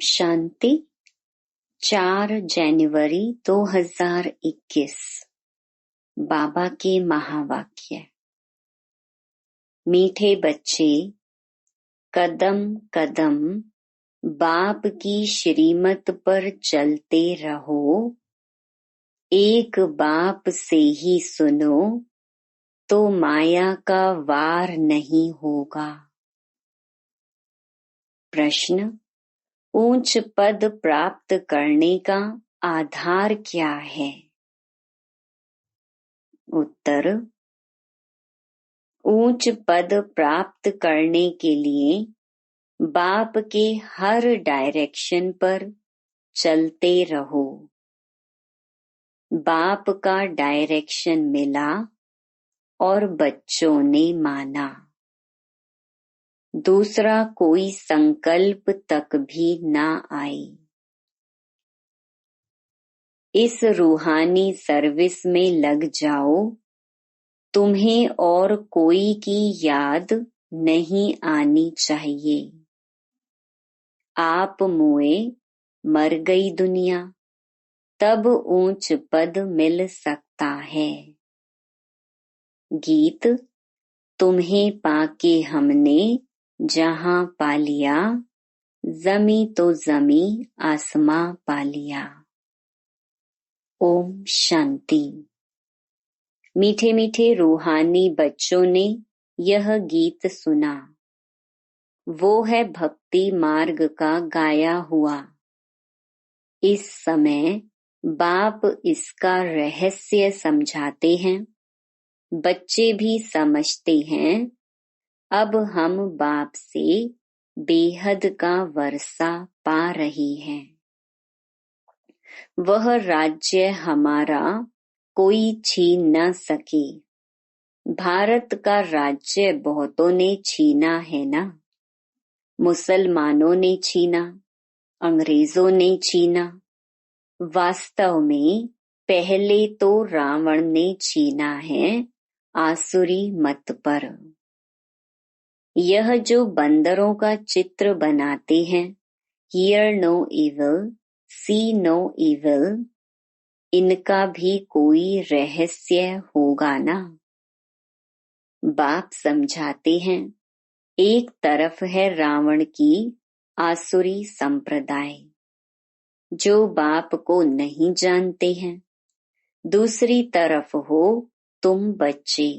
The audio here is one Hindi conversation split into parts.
शांति। 4 जनवरी 2021 बाबा के महावाक्य। मीठे बच्चे, कदम कदम बाप की श्रीमत पर चलते रहो। एक बाप से ही सुनो तो माया का वार नहीं होगा। प्रश्न: ऊंच पद प्राप्त करने का आधार क्या है? उत्तर: ऊंच पद प्राप्त करने के लिए बाप के हर डायरेक्शन पर चलते रहो। बाप का डायरेक्शन मिला और बच्चों ने माना। दूसरा कोई संकल्प तक भी ना आए। इस रूहानी सर्विस में लग जाओ। तुम्हें और कोई की याद नहीं आनी चाहिए। आप मोए, मर गई दुनिया, तब ऊंच पद मिल सकता है। गीत: तुम्हें पाके हमने जहां पा लिया, जमी तो जमी आसमां पा लिया। ओम शांति। मीठे मीठे रूहानी बच्चों ने यह गीत सुना। वो है भक्ति मार्ग का गाया हुआ। इस समय बाप इसका रहस्य समझाते हैं। बच्चे भी समझते हैं। अब हम बाप से बेहद का वर्षा पा रही हैं। वह राज्य हमारा कोई छीन न सके। भारत का राज्य बहुतों ने छीना है ना। मुसलमानों ने छीना, अंग्रेजों ने छीना। वास्तव में पहले तो रावण ने छीना है आसुरी मत पर। यह जो बंदरों का चित्र बनाते हैं, hear no evil, see no evil, इनका भी कोई रहस्य होगा ना। बाप समझाते हैं, एक तरफ है रावण की आसुरी संप्रदाय, जो बाप को नहीं जानते हैं। दूसरी तरफ हो तुम बच्चे।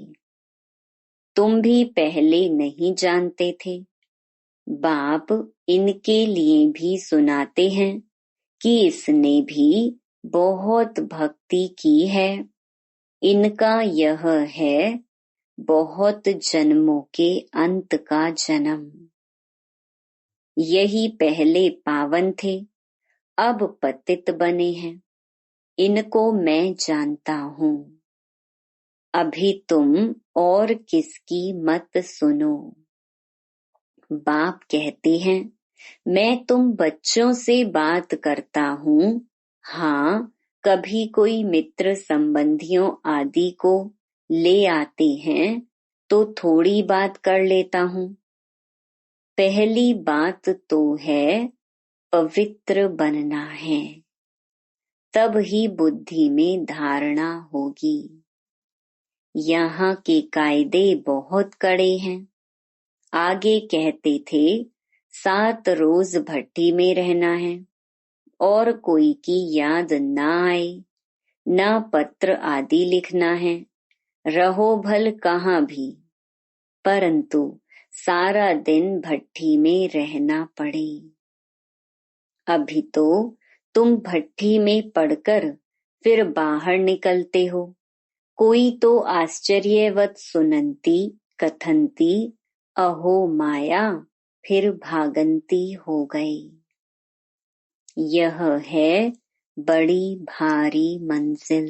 तुम भी पहले नहीं जानते थे। बाप इनके लिए भी सुनाते हैं कि इसने भी बहुत भक्ति की है। इनका यह है बहुत जन्मों के अंत का जन्म। यही पहले पावन थे, अब पतित बने हैं। इनको मैं जानता हूँ। अभी तुम और किसकी मत सुनो। बाप कहते हैं, मैं तुम बच्चों से बात करता हूँ। हाँ, कभी कोई मित्र संबंधियों आदि को ले आते हैं तो थोड़ी बात कर लेता हूँ। पहली बात तो है पवित्र बनना है, तब ही बुद्धि में धारणा होगी। यहाँ के कायदे बहुत कड़े हैं। आगे कहते थे 7 रोज भट्टी में रहना है और कोई की याद ना आए, ना पत्र आदि लिखना है। रहो भल कहाँ भी, परंतु सारा दिन भट्टी में रहना पड़े। अभी तो तुम भट्टी में पड़कर फिर बाहर निकलते हो। कोई तो आश्चर्यवत सुनंती कथनती, अहो माया, फिर भागंती हो गई। यह है बड़ी भारी मंजिल।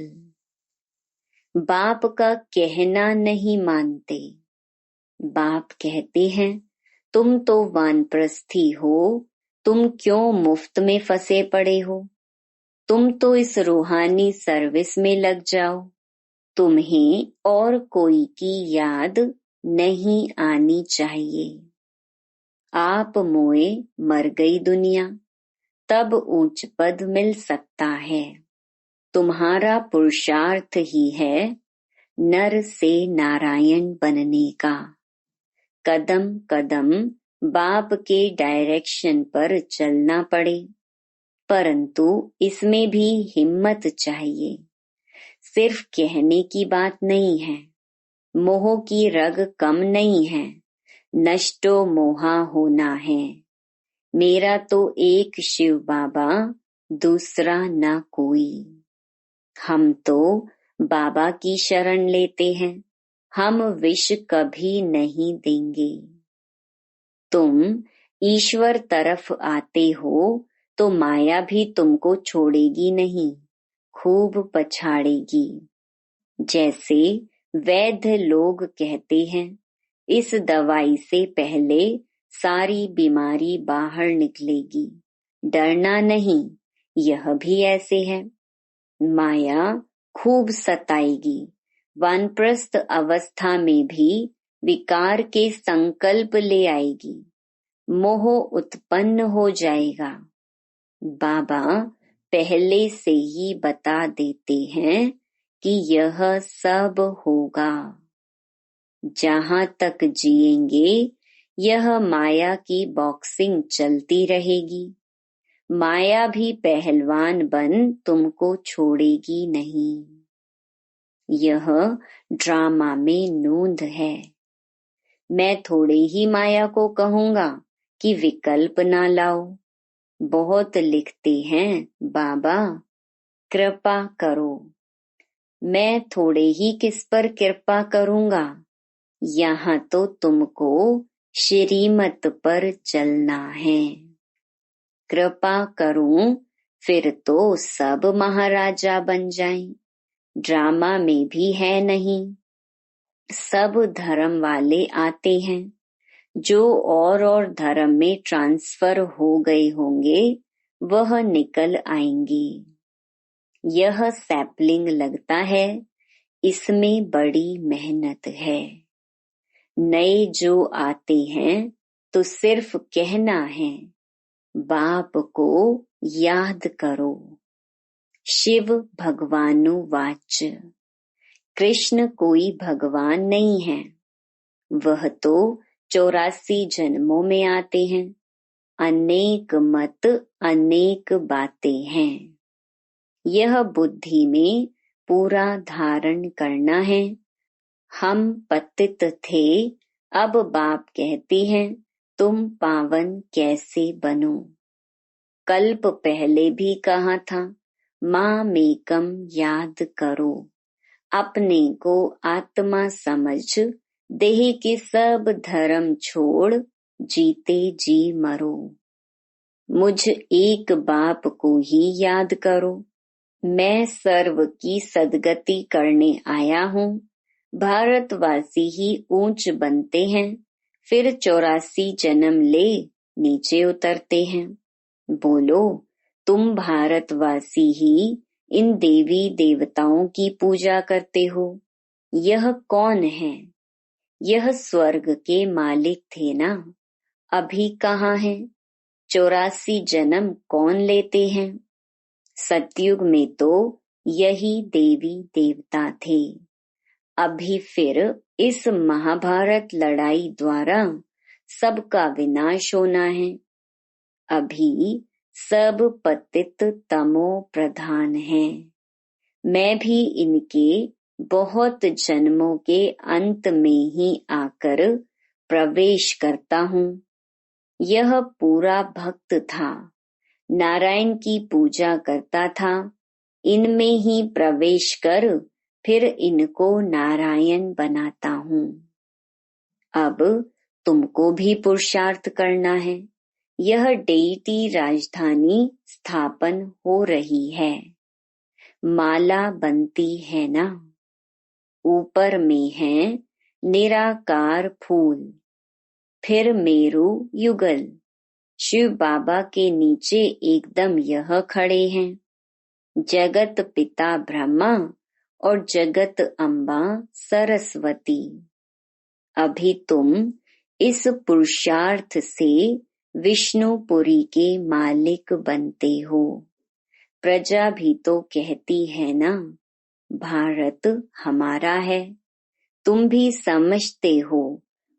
बाप का कहना नहीं मानते। बाप कहते हैं, तुम तो वानप्रस्थी हो, तुम क्यों मुफ्त में फंसे पड़े हो। तुम तो इस रूहानी सर्विस में लग जाओ। तुम्हें और कोई की याद नहीं आनी चाहिए। आप मोए, मर गई दुनिया, तब ऊंच पद मिल सकता है। तुम्हारा पुरुषार्थ ही है नर से नारायण बनने का। कदम कदम बाप के डायरेक्शन पर चलना पड़े, परंतु इसमें भी हिम्मत चाहिए। सिर्फ कहने की बात नहीं है। मोह की रग कम नहीं है, नष्टो मोहा होना है। मेरा तो एक शिव बाबा, दूसरा ना कोई। हम तो बाबा की शरण लेते हैं, हम विष कभी नहीं देंगे। तुम ईश्वर तरफ आते हो तो माया भी तुमको छोड़ेगी नहीं, खूब पछाड़ेगी। जैसे वैद्य लोग कहते हैं, इस दवाई से पहले सारी बीमारी बाहर निकलेगी, डरना नहीं। यह भी ऐसे है। माया खूब सताएगी। वानप्रस्थ अवस्था में भी विकार के संकल्प ले आएगी, मोह उत्पन्न हो जाएगा। बाबा पहले से ही बता देते हैं कि यह सब होगा। जहां तक जिएंगे यह माया की बॉक्सिंग चलती रहेगी। माया भी पहलवान बन तुमको छोड़ेगी नहीं। यह ड्रामा में नोंद है। मैं थोड़े ही माया को कहूंगा कि विकल्प ना लाओ। बहुत लिखते हैं बाबा कृपा करो। मैं थोड़े ही किस पर कृपा करूंगा। यहाँ तो तुमको श्रीमत पर चलना है। कृपा करूं फिर तो सब महाराजा बन जाएं। ड्रामा में भी है नहीं। सब धर्म वाले आते हैं। जो और धर्म में ट्रांसफर हो गए होंगे वह निकल आएंगे। यह सैपलिंग लगता है, इसमें बड़ी मेहनत है। नए जो आते हैं तो सिर्फ कहना है, बाप को याद करो। शिव भगवानु वाच। कृष्ण कोई भगवान नहीं है, वह तो 84 जन्मों में आते हैं। अनेक मत अनेक बातें हैं। यह बुद्धि में पूरा धारण करना है। हम पतित थे, अब बाप कहते हैं तुम पावन कैसे बनो। कल्प पहले भी कहा था, माँ मेकम याद करो। अपने को आत्मा समझ देह के सब धर्म छोड़ जीते जी मरो। मुझ एक बाप को ही याद करो। मैं सर्व की सदगति करने आया हूँ। भारतवासी ही ऊंच बनते हैं, फिर 84 जन्म ले नीचे उतरते हैं। बोलो, तुम भारतवासी ही इन देवी देवताओं की पूजा करते हो। यह कौन है? यह स्वर्ग के मालिक थे ना, अभी कहाँ हैं? 84 जन्म कौन लेते हैं? सतयुग में तो यही देवी देवता थे। अभी फिर इस महाभारत लड़ाई द्वारा सबका विनाश होना है। अभी सब पतित तमो प्रधान हैं। मैं भी इनके बहुत जन्मों के अंत में ही आकर प्रवेश करता हूँ। यह पूरा भक्त था, नारायण की पूजा करता था। इनमें ही प्रवेश कर फिर इनको नारायण बनाता हूँ। अब तुमको भी पुरुषार्थ करना है। यह डेटी राजधानी स्थापन हो रही है। माला बनती है ना, ऊपर में है निराकार फूल, फिर मेरू युगल। शिव बाबा के नीचे एकदम यह खड़े हैं, जगत पिता ब्रह्मा और जगत अम्बा सरस्वती। अभी तुम इस पुरुषार्थ से विष्णुपुरी के मालिक बनते हो। प्रजा भी तो कहती है ना, भारत हमारा है। तुम भी समझते हो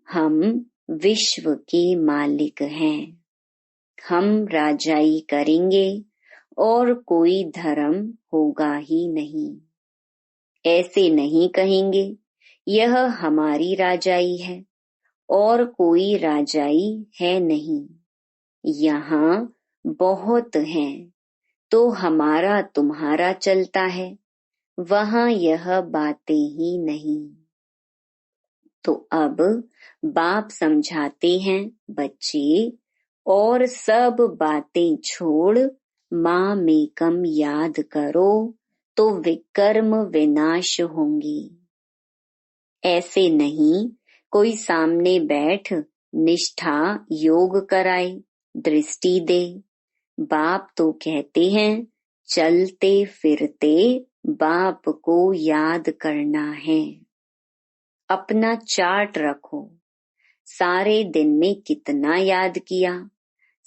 हम विश्व के मालिक हैं। हम राजाई करेंगे और कोई धर्म होगा ही नहीं। ऐसे नहीं कहेंगे यह हमारी राजाई है और कोई राजाई है नहीं। यहाँ बहुत हैं तो हमारा तुम्हारा चलता है, वहाँ यह बातें ही नहीं। तो अब बाप समझाते हैं, बच्चे और सब बातें छोड़ माँ मेकम याद करो तो विकर्म विनाश होंगी। ऐसे नहीं कोई सामने बैठ निष्ठा योग कराए, दृष्टि दे। बाप तो कहते हैं चलते फिरते बाप को याद करना है। अपना चार्ट रखो, सारे दिन में कितना याद किया,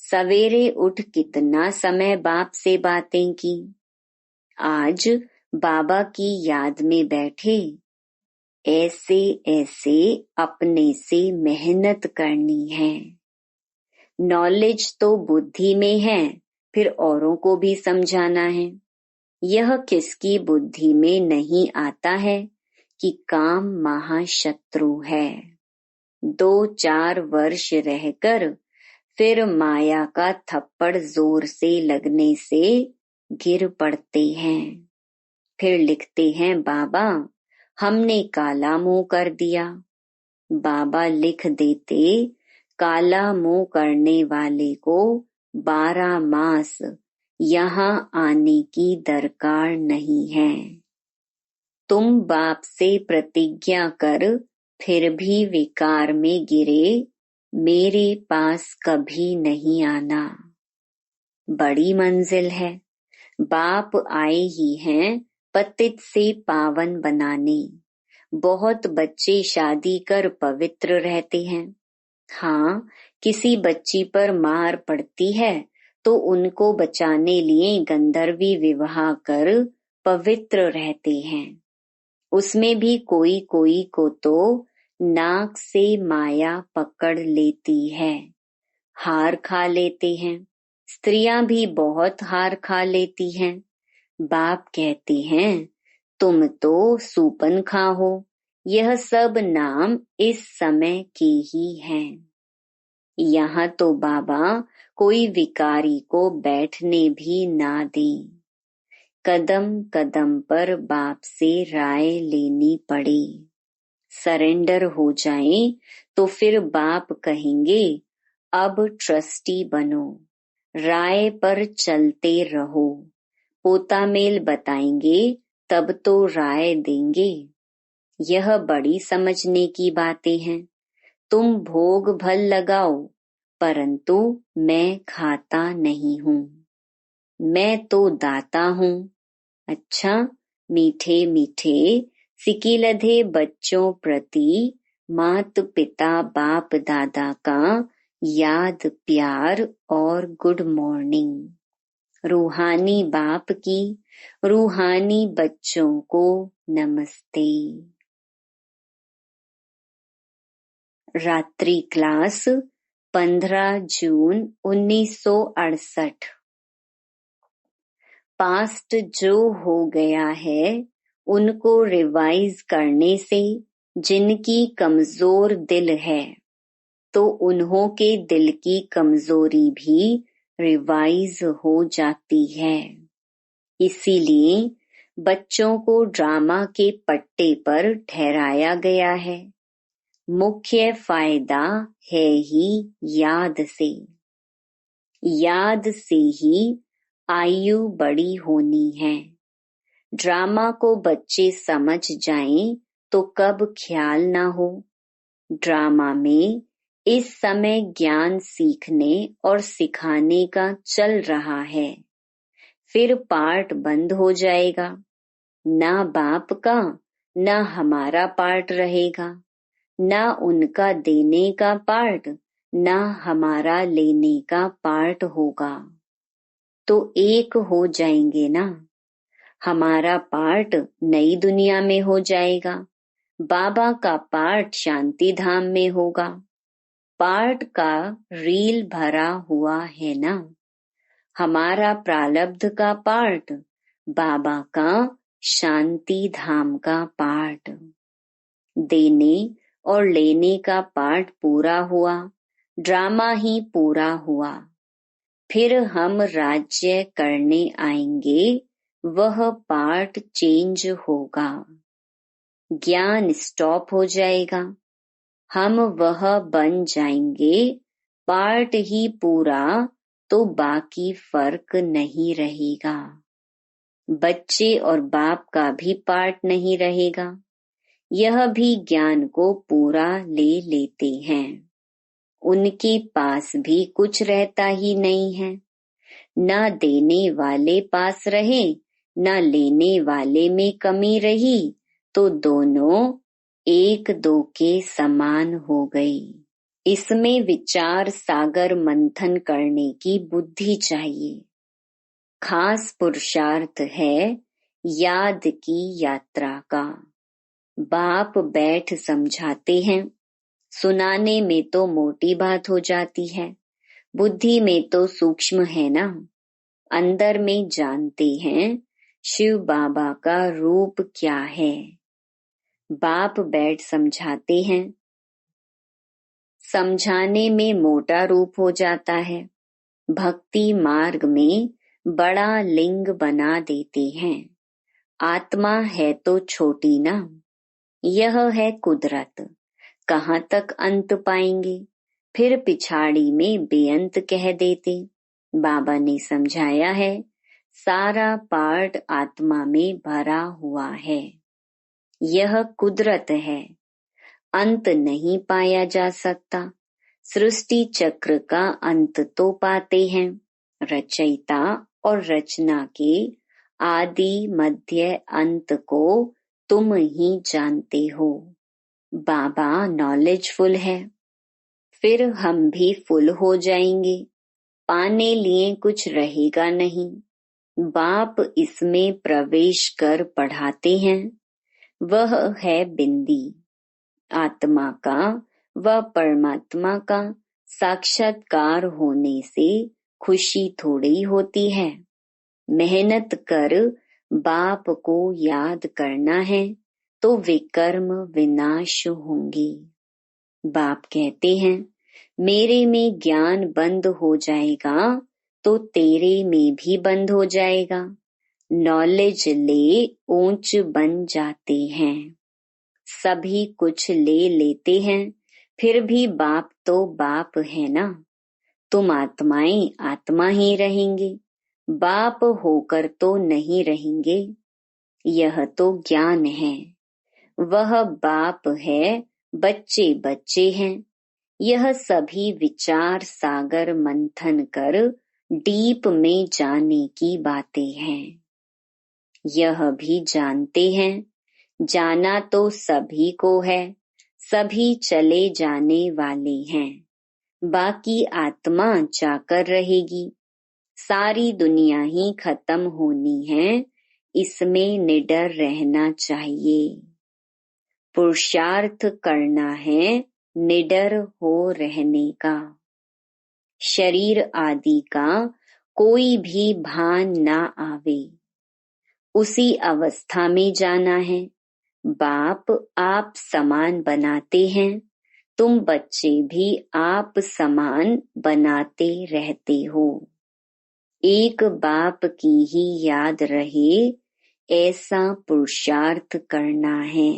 सवेरे उठ कितना समय बाप से बातें की। आज बाबा की याद में बैठे, ऐसे ऐसे अपने से मेहनत करनी है। नॉलेज तो बुद्धि में है, फिर औरों को भी समझाना है। यह किसकी बुद्धि में नहीं आता है कि काम महाशत्रु है। 2-4 वर्ष रहकर फिर माया का थप्पड़ जोर से लगने से गिर पड़ते हैं। फिर लिखते हैं बाबा हमने काला मुंह कर दिया। बाबा लिख देते काला मुंह करने वाले को 12 मास यहाँ आने की दरकार नहीं है। तुम बाप से प्रतिज्ञा कर फिर भी विकार में गिरे, मेरे पास कभी नहीं आना। बड़ी मंजिल है, बाप आए ही हैं पतित से पावन बनाने। बहुत बच्चे शादी कर पवित्र रहते हैं। हाँ, किसी बच्ची पर मार पड़ती है तो उनको बचाने लिए गंधर्वी विवाह कर पवित्र रहते हैं। उसमें भी कोई कोई को तो नाक से माया पकड़ लेती है, हार खा लेते हैं। स्त्रियां भी बहुत हार खा लेती हैं। बाप कहते हैं तुम तो सूपनखा हो, यह सब नाम इस समय के ही हैं। यहाँ तो बाबा कोई विकारी को बैठने भी ना दें। कदम कदम पर बाप से राय लेनी पड़े। सरेंडर हो जाएं तो फिर बाप कहेंगे अब ट्रस्टी बनो, राय पर चलते रहो। पोता मेल बताएंगे तब तो राय देंगे। यह बड़ी समझने की बातें हैं। तुम भोग भल लगाओ, परंतु मैं खाता नहीं हूँ। मैं तो दाता हूँ। अच्छा, मीठे मीठे सिकिलधे बच्चों प्रति मात पिता बाप दादा का याद प्यार और गुड मॉर्निंग। रूहानी बाप की रूहानी बच्चों को नमस्ते। रात्रि क्लास 15 जून 1968। पास्ट जो हो गया है उनको रिवाइज करने से जिनकी कमजोर दिल है तो उन्हों के दिल की कमजोरी भी रिवाइज हो जाती है। इसीलिए बच्चों को ड्रामा के पट्टे पर ठहराया गया है। मुख्य फायदा है ही याद से। याद से ही आयु बड़ी होनी है। ड्रामा को बच्चे समझ जाएं तो कब ख्याल ना हो। ड्रामा में इस समय ज्ञान सीखने और सिखाने का चल रहा है। फिर पार्ट बंद हो जाएगा। ना बाप का ना हमारा पार्ट रहेगा, ना उनका देने का पार्ट ना हमारा लेने का पार्ट होगा, तो एक हो जाएंगे ना। हमारा पार्ट नई दुनिया में हो जाएगा, बाबा का पार्ट शांति धाम में होगा। पार्ट का रील भरा हुआ है ना। हमारा प्रारब्ध का पार्ट, बाबा का शांति धाम का पार्ट। देने और लेने का पार्ट पूरा हुआ, ड्रामा ही पूरा हुआ। फिर हम राज्य करने आएंगे, वह पार्ट चेंज होगा। ज्ञान स्टॉप हो जाएगा, हम वह बन जाएंगे। पार्ट ही पूरा, तो बाकी फर्क नहीं रहेगा। बच्चे और बाप का भी पार्ट नहीं रहेगा। यह भी ज्ञान को पूरा ले लेते हैं। उनके पास भी कुछ रहता ही नहीं है। न देने वाले पास रहे, न लेने वाले में कमी रही, तो दोनों एक दो के समान हो गई। इसमें विचार सागर मंथन करने की बुद्धि चाहिए। खास पुरुषार्थ है याद की यात्रा का। बाप बैठ समझाते हैं, सुनाने में तो मोटी बात हो जाती है, बुद्धि में तो सूक्ष्म है ना। अंदर में जानते हैं शिव बाबा का रूप क्या है। बाप बैठ समझाते हैं, समझाने में मोटा रूप हो जाता है। भक्ति मार्ग में बड़ा लिंग बना देते हैं। आत्मा है तो छोटी ना, यह है कुदरत। कहाँ तक अंत पाएंगे, फिर पिछाड़ी में बेअंत कह देते। बाबा ने समझाया है, सारा पार्ट आत्मा में भरा हुआ है। यह कुदरत है, अंत नहीं पाया जा सकता। सृष्टि चक्र का अंत तो पाते हैं। रचयिता और रचना के आदि मध्य अंत को तुम ही जानते हो। बाबा नॉलेजफुल है, फिर हम भी फुल हो जाएंगे। पाने लिए कुछ रहेगा नहीं। बाप इसमें प्रवेश कर पढ़ाते हैं। वह है बिंदी। आत्मा का व परमात्मा का साक्षात्कार होने से खुशी थोड़ी होती है। मेहनत कर बाप को याद करना है, तो विकर्म विनाश होंगे। बाप कहते हैं, मेरे में ज्ञान बंद हो जाएगा तो तेरे में भी बंद हो जाएगा। नॉलेज ले ऊंच बन जाते हैं। सभी कुछ ले लेते हैं, फिर भी बाप तो बाप है ना। तुम आत्माएं आत्मा ही रहेंगे, बाप होकर तो नहीं रहेंगे। यह तो ज्ञान है। वह बाप है, बच्चे बच्चे हैं। यह सभी विचार सागर मंथन कर डीप में जाने की बातें हैं। यह भी जानते हैं, जाना तो सभी को है, सभी चले जाने वाले हैं। बाकी आत्मा जाकर रहेगी। सारी दुनिया ही खत्म होनी है, इसमें निडर रहना चाहिए। पुरुषार्थ करना है निडर हो रहने का। शरीर आदि का कोई भी भान ना आवे, उसी अवस्था में जाना है। बाप आप समान बनाते हैं, तुम बच्चे भी आप समान बनाते रहते हो। एक बाप की ही याद रहे, ऐसा पुरुषार्थ करना है।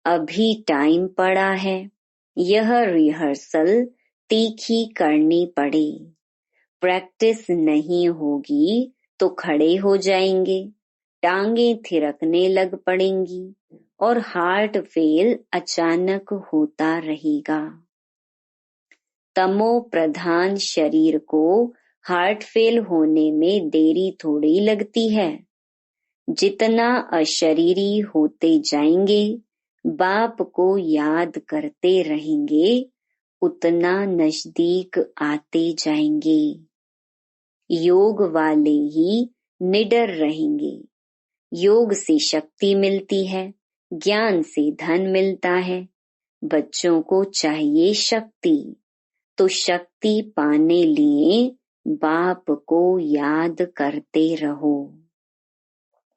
अभी टाइम पड़ा है, यह रिहर्सल तीखी करनी पड़े। प्रैक्टिस नहीं होगी तो खड़े हो जाएंगे, टांगे थिरकने लग पड़ेंगी और हार्ट फेल अचानक होता रहेगा। तमो प्रधान शरीर को हार्ट फेल होने में देरी थोड़ी लगती है। जितना अशरीरी होते जाएंगे, बाप को याद करते रहेंगे, उतना नजदीक आते जाएंगे। योग वाले ही निडर रहेंगे। योग से शक्ति मिलती है, ज्ञान से धन मिलता है। बच्चों को चाहिए शक्ति, तो शक्ति पाने लिए बाप को याद करते रहो।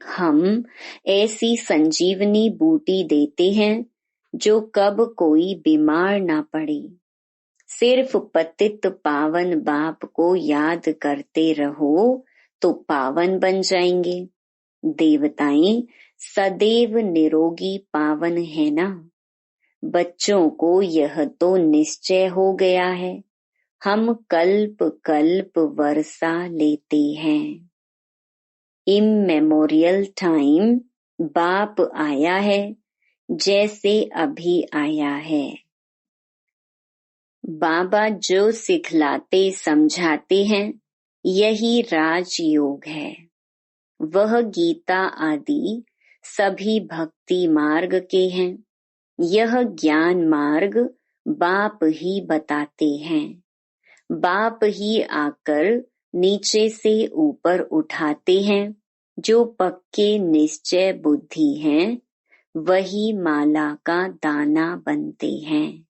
हम ऐसी संजीवनी बूटी देते हैं जो कब कोई बीमार ना पड़े। सिर्फ पतित पावन बाप को याद करते रहो तो पावन बन जाएंगे। देवताएं सदैव निरोगी पावन है ना। बच्चों को यह तो निश्चय हो गया है। हम कल्प कल्प वर्षा लेते हैं। इममेमोरियल टाइम बाप आया है, जैसे अभी आया है। बाबा जो सिखलाते समझाते हैं यही राजयोग है। वह गीता आदि सभी भक्ति मार्ग के हैं। यह ज्ञान मार्ग बाप ही बताते हैं। बाप ही आकर नीचे से ऊपर उठाते हैं। जो पक्के निश्चय बुद्धि हैं वही माला का दाना बनते हैं।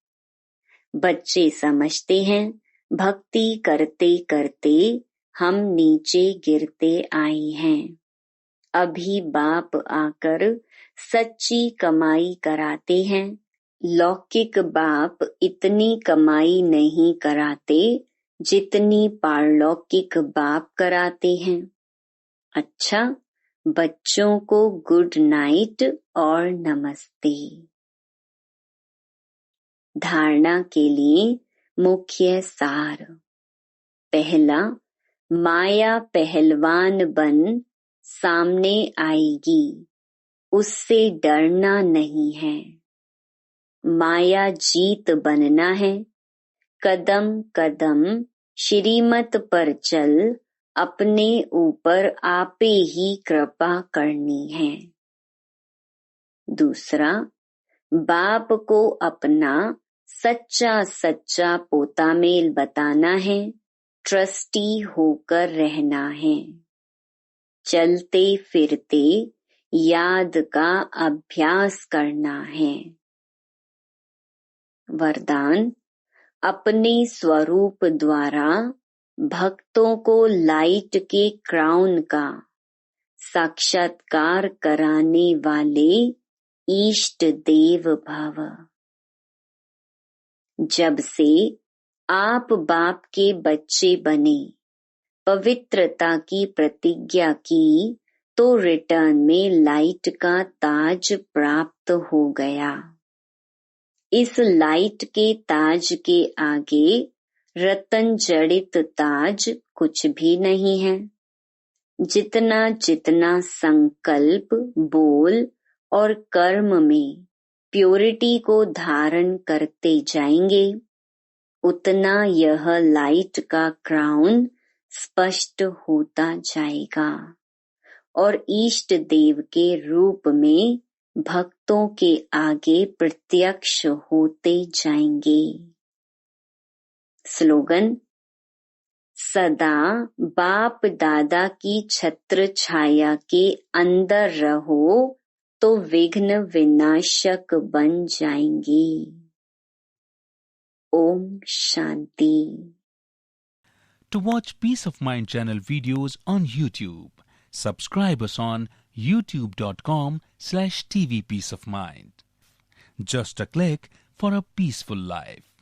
बच्चे समझते हैं भक्ति करते करते हम नीचे गिरते आए हैं। अभी बाप आकर सच्ची कमाई कराते हैं। लौकिक बाप इतनी कमाई नहीं कराते जितनी पारलौकिक बाप कराते हैं। अच्छा, बच्चों को गुड नाइट और नमस्ते। धारणा के लिए मुख्य सार। पहला, माया पहलवान बन सामने आएगी, उससे डरना नहीं है। माया जीत बनना है। कदम कदम श्रीमत पर चल अपने ऊपर आपे ही कृपा करनी है। दूसरा, बाप को अपना सच्चा सच्चा पोता मेल बताना है। ट्रस्टी होकर रहना है। चलते फिरते याद का अभ्यास करना है। वरदान, अपने स्वरूप द्वारा भक्तों को लाइट के क्राउन का साक्षात्कार कराने वाले इष्ट देव भव। जब से आप बाप के बच्चे बने, पवित्रता की प्रतिज्ञा की, तो रिटर्न में लाइट का ताज प्राप्त हो गया। इस लाइट के ताज के आगे रतन जड़ित ताज कुछ भी नहीं है। जितना जितना संकल्प, बोल और कर्म में प्योरिटी को धारण करते जाएंगे, उतना यह लाइट का क्राउन स्पष्ट होता जाएगा और इष्ट देव के रूप में भक्तों के आगे प्रत्यक्ष होते जाएंगे। स्लोगन, सदा बाप दादा की छत्र छाया के अंदर रहो तो विघ्न विनाशक बन जाएंगे। Om Shanti. To watch Peace of Mind channel videos on YouTube, subscribe us on youtube.com/tvpeaceofmind. Just a click for a peaceful life.